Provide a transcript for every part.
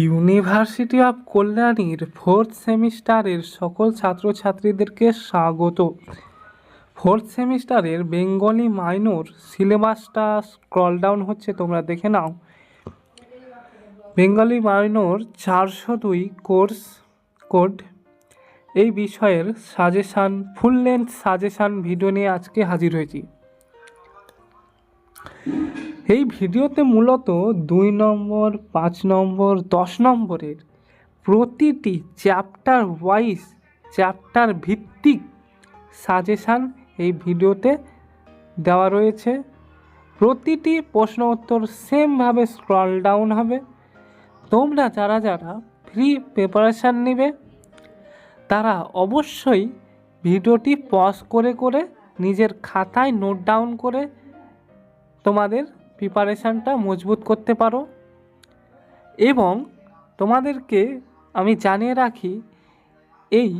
University of কল্যাণীর fourth সেমিস্টারের সকল ছাত্রছাত্রীদেরকে স্বাগত। ফোর্থ সেমিস্টারের বেঙ্গলি মাইনর সিলেবাসটা স্ক্রল ডাউন হচ্ছে, তোমরা দেখে নাও। বেঙ্গলি মাইনর 402 কোর্স কোড এই বিষয়ের suggestion, full length suggestion video নিয়ে আজকে হাজির হয়েছি। এই ভিডিওতে মূলত 2 নম্বর, 5 নম্বর, 10 নম্বরের প্রতিটি চ্যাপ্টার ওয়াইজ, চ্যাপ্টার ভিত্তিক সাজেশান এই ভিডিওতে দেওয়া রয়েছে। প্রতিটি প্রশ্ন উত্তর সেমভাবে স্ক্রল ডাউন হবে। তোমরা যারা যারা ফ্রি প্রিপারেশান নেবে তারা অবশ্যই ভিডিওটি পজ করে করে নিজের খাতায় নোট ডাউন করে তোমাদের প্রিপারেশানটা মজবুত করতে পারো। এবং তোমাদেরকে আমি জানিয়ে রাখি, এই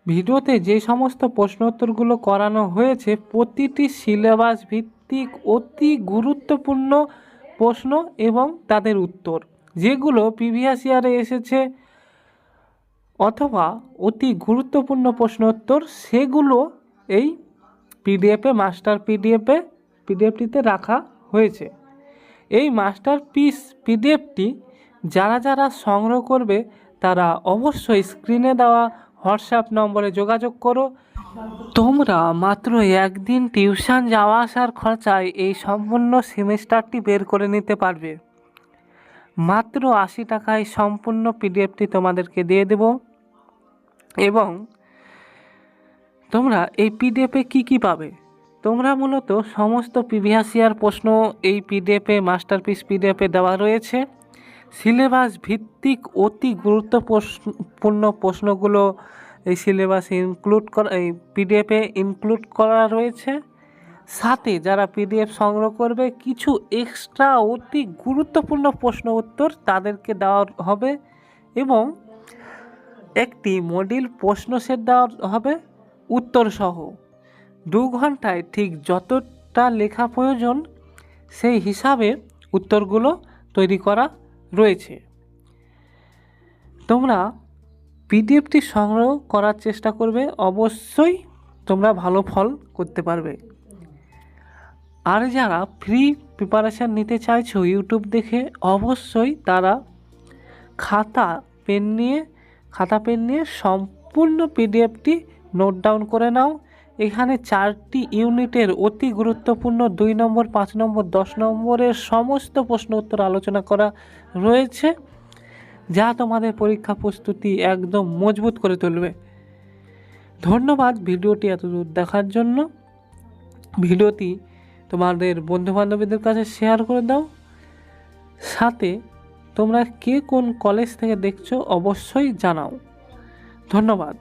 ভিডিওতে যে সমস্ত প্রশ্ন উত্তরগুলো করানো হয়েছে প্রতিটি সিলেবাস ভিত্তিক অতি গুরুত্বপূর্ণ প্রশ্ন এবং তাদের উত্তর, যেগুলো প্রিভিয়াস ইয়ারে এসেছে অথবা অতি গুরুত্বপূর্ণ প্রশ্ন উত্তর, সেগুলো এই পিডিএফে, মাস্টার পিডিএফটিতে রাখা হয়েছে। এই মাস্টারপিস পিডিএফটি যারা যারা সংগ্রহ করবে তারা অবশ্যই স্ক্রিনে দেওয়া হোয়াটসঅ্যাপ নম্বরে যোগাযোগ করো। তোমরা মাত্র একদিন টিউশন যাওয়া আসার খরচায় এই সম্পূর্ণ সেমিস্টারটি বের করে নিতে পারবে। মাত্র 80 টাকায় সম্পূর্ণ পিডিএফটি তোমাদেরকে দিয়ে দেব। এবং তোমরা এই পিডিএফে কী পাবে? তোমরা মূলত সমস্ত প্রিভিয়াস ইয়ার প্রশ্ন এই পিডিএফে, মাস্টারপিস পিডিএফে দেওয়া রয়েছে। সিলেবাস ভিত্তিক অতি গুরুত্বপূর্ণ প্রশ্নগুলো এই সিলেবাসে এই পিডিএফে ইনক্লুড করা রয়েছে। সাথে যারা পিডিএফ সংগ্রহ করবে কিছু এক্সট্রা অতি গুরুত্বপূর্ণ প্রশ্ন উত্তর তাদেরকে দেওয়া হবে এবং একটি মডেল প্রশ্ন সেট দেওয়া হবে উত্তরসহ। 2 ঘন্টায় ঠিক যতটা লেখা প্রয়োজন সেই হিসাবে উত্তরগুলো তৈরি করা রয়েছে। তোমরা পিডিএফটি সংগ্রহ করার চেষ্টা করবে, অবশ্যই তোমরা ভালো ফল করতে পারবে। আর যারা ফ্রি প্রিপারেশান নিতে চাইছো ইউটিউব দেখে, অবশ্যই তারা খাতা পেন নিয়ে সম্পূর্ণ পিডিএফটি নোট ডাউন করে নাও। এখানে 4টি ইউনিটের অতি গুরুত্বপূর্ণ 2 নম্বর, 5 নম্বর, 10 নম্বরের সমস্ত প্রশ্ন উত্তর আলোচনা করা রয়েছে, যা তোমাদের পরীক্ষা প্রস্তুতি একদম মজবুত করে তুলবে। ধন্যবাদ ভিডিওটি এতদূর দেখার জন্য। ভিডিওটি তোমাদের বন্ধুবান্ধবীদের কাছে শেয়ার করে দাও। সাথে তোমরা কে কোন কলেজ থেকে দেখছো অবশ্যই জানাও। ধন্যবাদ।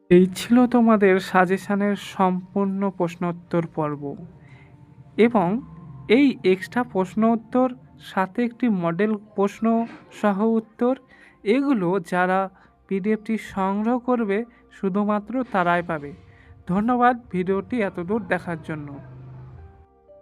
এই ছিল তোমাদের সাজেশানের সম্পূর্ণ প্রশ্নোত্তর পর্ব এবং এই এক্সট্রা প্রশ্ন উত্তর সাথে একটি মডেল প্রশ্ন সহ উত্তর, এগুলো যারা পিডিএফটি সংগ্রহ করবে শুধুমাত্র তারাই পাবে। ধন্যবাদ ভিডিওটি এতদূর দেখার জন্য।